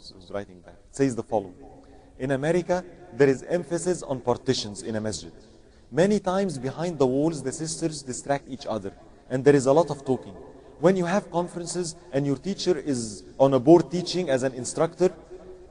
who's writing back. It says the following. In America, there is emphasis on partitions in a masjid. Many times behind the walls, the sisters distract each other, and there is a lot of talking. When you have conferences and your teacher is on a board teaching as an instructor,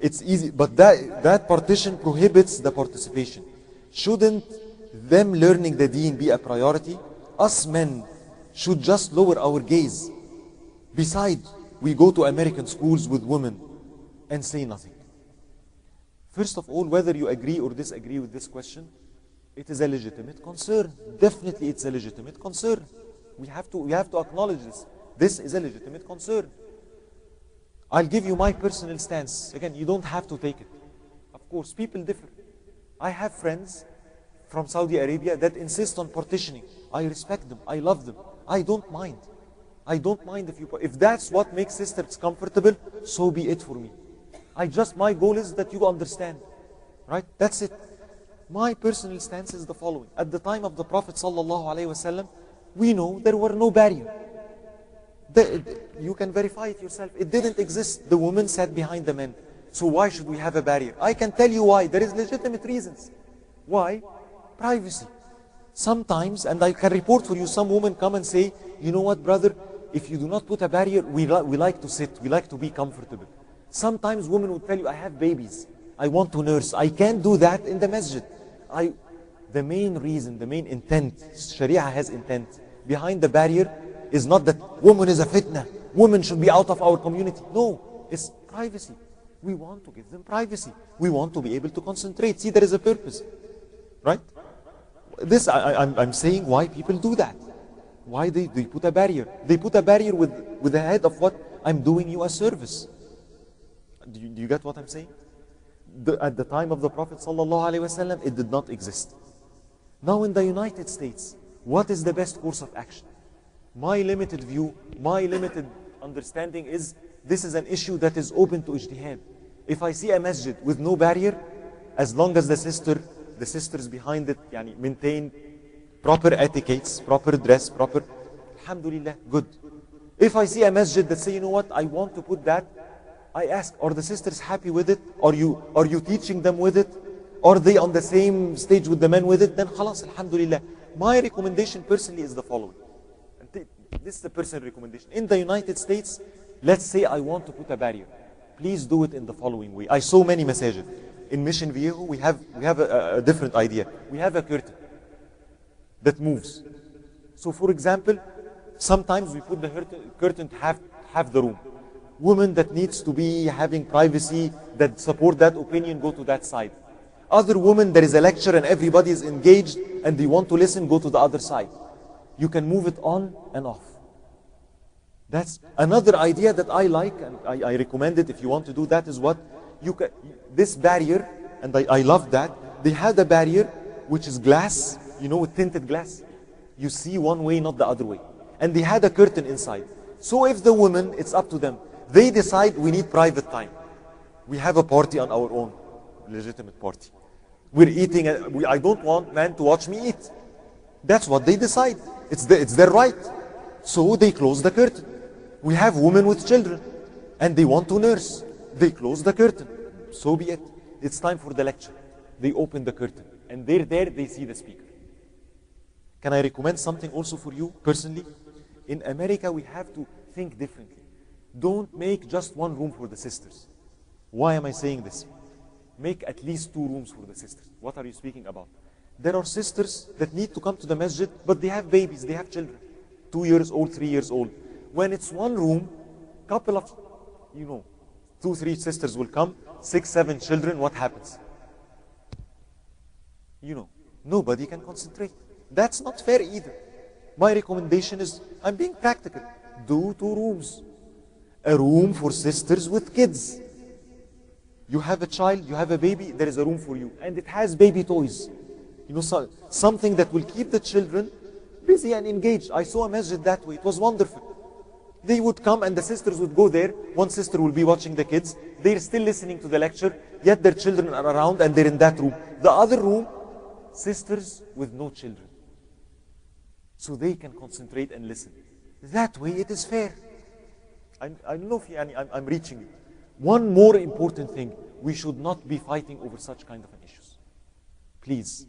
it's easy, but that partition prohibits the participation. Shouldn't them learning the deen be a priority? Us men should just lower our gaze. Besides, we go to American schools with women and say nothing. First of all, whether you agree or disagree with this question, it is a legitimate concern. Definitely it's a legitimate concern. We have to acknowledge this. This is a legitimate concern. I'll give you my personal stance. Again, you don't have to take it. Of course, people differ. I have friends from Saudi Arabia that insist on partitioning. I respect them. I love them. I don't mind. I don't mind if that's what makes sisters comfortable, so be it for me. My goal is that you understand. Right? That's it. My personal stance is the following. At the time of the Prophet ﷺ, we know there were no barriers. You can verify it yourself. It didn't exist. The women sat behind the men. So why should we have a barrier? I can tell you why. There is legitimate reasons. Why? Privacy. Sometimes, and I can report for you, some women come and say, you know what, brother, if you do not put a barrier, we like to sit, we like to be comfortable. Sometimes women will tell you, I have babies, I want to nurse. I can't do that in the masjid. The main reason, the main intent, Sharia has intent behind the barrier is not that woman is a fitna, women should be out of our community. No, it's privacy. We want to give them privacy. We want to be able to concentrate. See, there is a purpose. Right? This, I'm saying why people do that. Why they put a barrier. They put a barrier with the head of what? I'm doing you a service. Do you get what I'm saying? At the time of the Prophet ﷺ, it did not exist. Now in the United States, what is the best course of action? My limited view, my limited understanding is this is an issue that is open to ijtihad. If I see a masjid with no barrier, as long as the sisters behind it maintain proper etiquettes, proper dress, alhamdulillah, good. If I see a masjid that say, you know what, I want to put that, I ask, are the sisters happy with it? Are you teaching them with it? Are they on the same stage with the men with it? Then khalas, alhamdulillah. My recommendation personally is the following. This is the personal recommendation. In the United States, let's say I want to put a barrier. Please do it in the following way. I saw many messages. In Mission Viejo, we have a different idea. We have a curtain that moves. So for example, sometimes we put the curtain to half the room. Women that needs to be having privacy, that support that opinion, go to that side. Other women, there is a lecture and everybody is engaged and they want to listen, go to the other side. You can move it on and off. That's another idea that I like, and I recommend it if you want to do that, is what? This barrier, and I love that, they had a barrier which is glass, with tinted glass. You see one way, not the other way. And they had a curtain inside. So if the women, it's up to them. They decide we need private time. We have a party on our own, legitimate party. We're eating, I don't want men to watch me eat. That's what they decide. It's their right. So they close the curtain. We have women with children and they want to nurse. They close the curtain. So be it. It's time for the lecture. They open the curtain and they're there, they see the speaker. Can I recommend something also for you personally? In America, we have to think differently. Don't make just one room for the sisters. Why am I saying this? Make at least 2 rooms for the sisters. What are you speaking about? There are sisters that need to come to the masjid, but they have babies, they have children. 2 years old, 3 years old. When it's one room, couple of, 2, 3 sisters will come, 6, 7 children, what happens? Nobody can concentrate. That's not fair either. My recommendation is, I'm being practical. Do 2 rooms. A room for sisters with kids. You have a child, you have a baby, there is a room for you. And it has baby toys. Something that will keep the children busy and engaged. I saw a masjid that way. It was wonderful. They would come and the sisters would go there. One sister will be watching the kids. They're still listening to the lecture, yet their children are around and they're in that room. The other room, sisters with no children. So they can concentrate and listen. That way it is fair. I don't know if I'm reaching it. One more important thing, we should not be fighting over such kind of an issues. Please.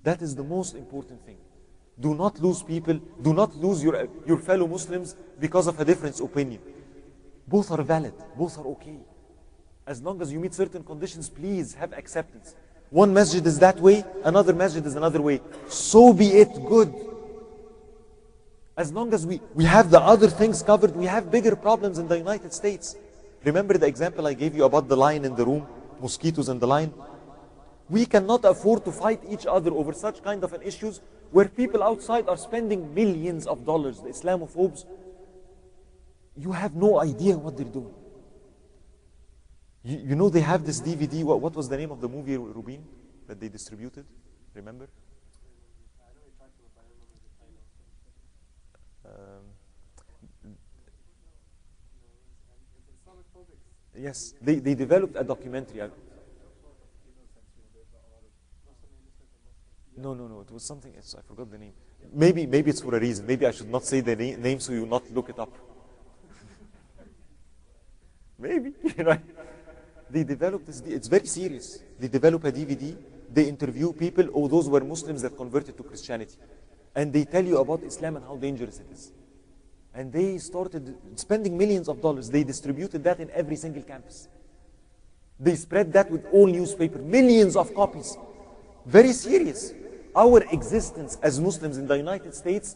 That is the most important thing. Do not lose people, do not lose your fellow Muslims because of a different opinion. Both are valid, both are okay. As long as you meet certain conditions, please have acceptance. One masjid is that way, another masjid is another way. So be it, good. As long as we have the other things covered, we have bigger problems in the United States. Remember the example I gave you about the lion in the room, mosquitoes and the lion? We cannot afford to fight each other over such kind of an issues where people outside are spending millions of dollars, the Islamophobes. You have no idea what they're doing. You know they have this DVD, what was the name of the movie, Rubin, that they distributed? Remember? Yes, they developed a documentary. No, it was something else. I forgot the name. Maybe it's for a reason. Maybe I should not say the name so you not look it up. Maybe, right? They developed this. It's very serious. They develop a DVD. They interview people, or those were Muslims that converted to Christianity, and they tell you about Islam and how dangerous it is. And they started spending millions of dollars. They distributed that in every single campus. They spread that with all newspapers, millions of copies. Very serious. Our existence as Muslims in the United States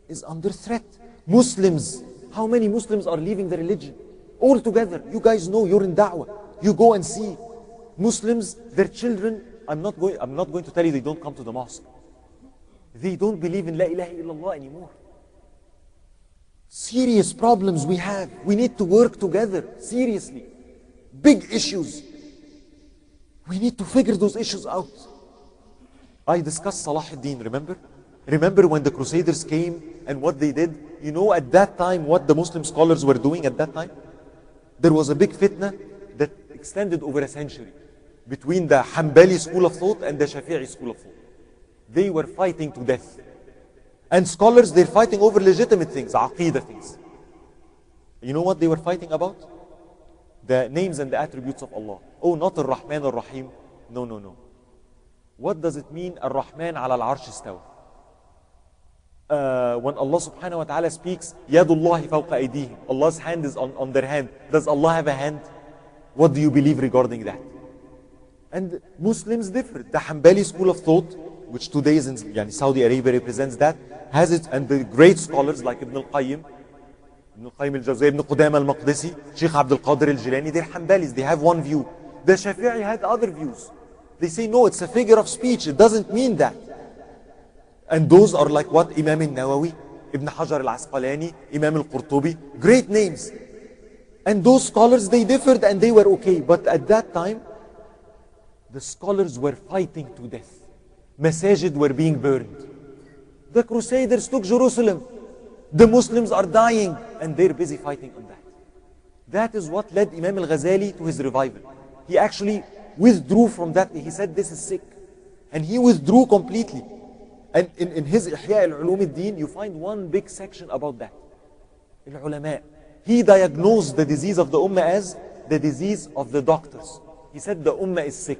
is under threat. Muslims, how many Muslims are leaving the religion? All together. You guys know, you're in da'wah. You go and see. Muslims, their children, I'm not going to tell you they don't come to the mosque. They don't believe in La ilaha illallah anymore. Serious problems we have. We need to work together, seriously. Big issues. We need to figure those issues out. I discussed Salah ad-Din, remember? Remember when the Crusaders came and what they did? You know at that time what the Muslim scholars were doing at that time? There was a big fitna that extended over a century between the Hanbali school of thought and the Shafi'i school of thought. They were fighting to death. And scholars, they're fighting over legitimate things, aqeedah things. You know what they were fighting about? The names and the attributes of Allah. Oh, not Ar-Rahman Ar-Rahim. No. What does it mean, Ar-Rahman ala al-Arsh istawa? When Allah subhanahu wa ta'ala speaks, Yadullahi fawqa aydihim. Allah's hand is on their hand. Does Allah have a hand? What do you believe regarding that? And Muslims differ. The Hanbali school of thought, which today is in Saudi Arabia represents that, has it, and the great scholars like Ibn al-Qayyim al-Jawziyya, Ibn Qudama al-Maqdisi, Sheikh Abdul Qadir al-Jilani, they're Hanbalis, they have one view. The Shafi'i had other views. They say, no, it's a figure of speech, it doesn't mean that. And those are like what? Imam al-Nawawi, Ibn Hajar al-Asqalani, Imam al-Qurtubi, great names. And those scholars, they differed and they were okay. But at that time, the scholars were fighting to death. Masajid were being burned. The Crusaders took Jerusalem. The Muslims are dying and they're busy fighting on that. That is what led Imam al-Ghazali to his revival. He actually withdrew from that. He said, this is sick. And he withdrew completely. And in his Ihya al-Ulum al-Din, you find one big section about that. Al-Ulama. He diagnosed the disease of the Ummah as the disease of the doctors. He said the Ummah is sick.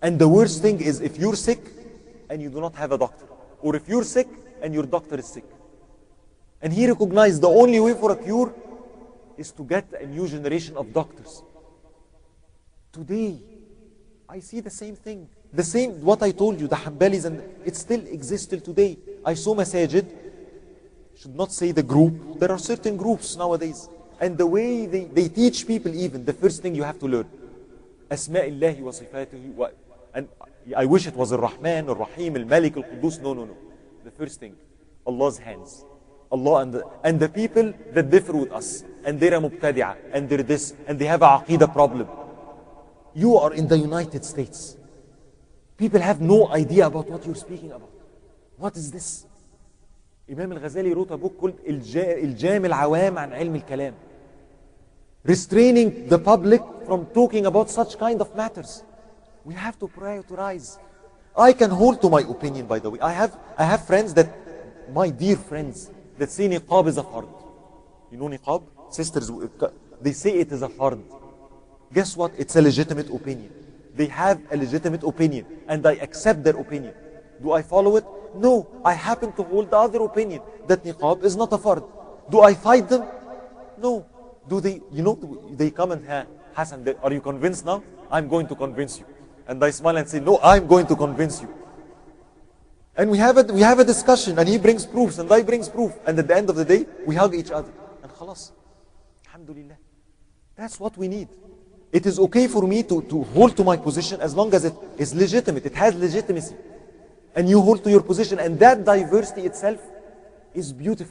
And the worst thing is if you're sick and you do not have a doctor. Or if you're sick and your doctor is sick. And he recognized the only way for a cure is to get a new generation of doctors. Today, I see the same thing. The same, what I told you, the Hanbalis, and it still exists till today. I saw Masajid, should not say the group, there are certain groups nowadays. And the way they teach people even, the first thing you have to learn. Asma'illahi wa sifatuhu. And I wish it was Ar-Rahman, Ar-Rahim, Al-Malik, Al-Qudus. No. The first thing, Allah's hands. Allah and the people that differ with us. And they're a mubtadi'ah, and they're this, and they have a aqeedah problem. You are in the United States. People have no idea about what you're speaking about. What is this? Imam al-Ghazali wrote a book called Iljam al-Awam an ilm al-Kalam. Restraining the public from talking about such kind of matters. We have to prioritize. I can hold to my opinion, by the way. I have friends that, my dear friends, that say niqab is a fard. You know niqab? Sisters, they say it is a fard. Guess what? It's a legitimate opinion. They have a legitimate opinion, and I accept their opinion. Do I follow it? No. I happen to hold the other opinion, that niqab is not a fard. Do I fight them? No. Do they, they come and, Hassan, are you convinced now? I'm going to convince you. And I smile and say, no, I'm going to convince you. And we have a discussion, and he brings proofs, and I brings proof. And at the end of the day, we hug each other. And khalas. Alhamdulillah. That's what we need. It is okay for me to hold to my position as long as it is legitimate. It has legitimacy. And you hold to your position. And that diversity itself is beautiful.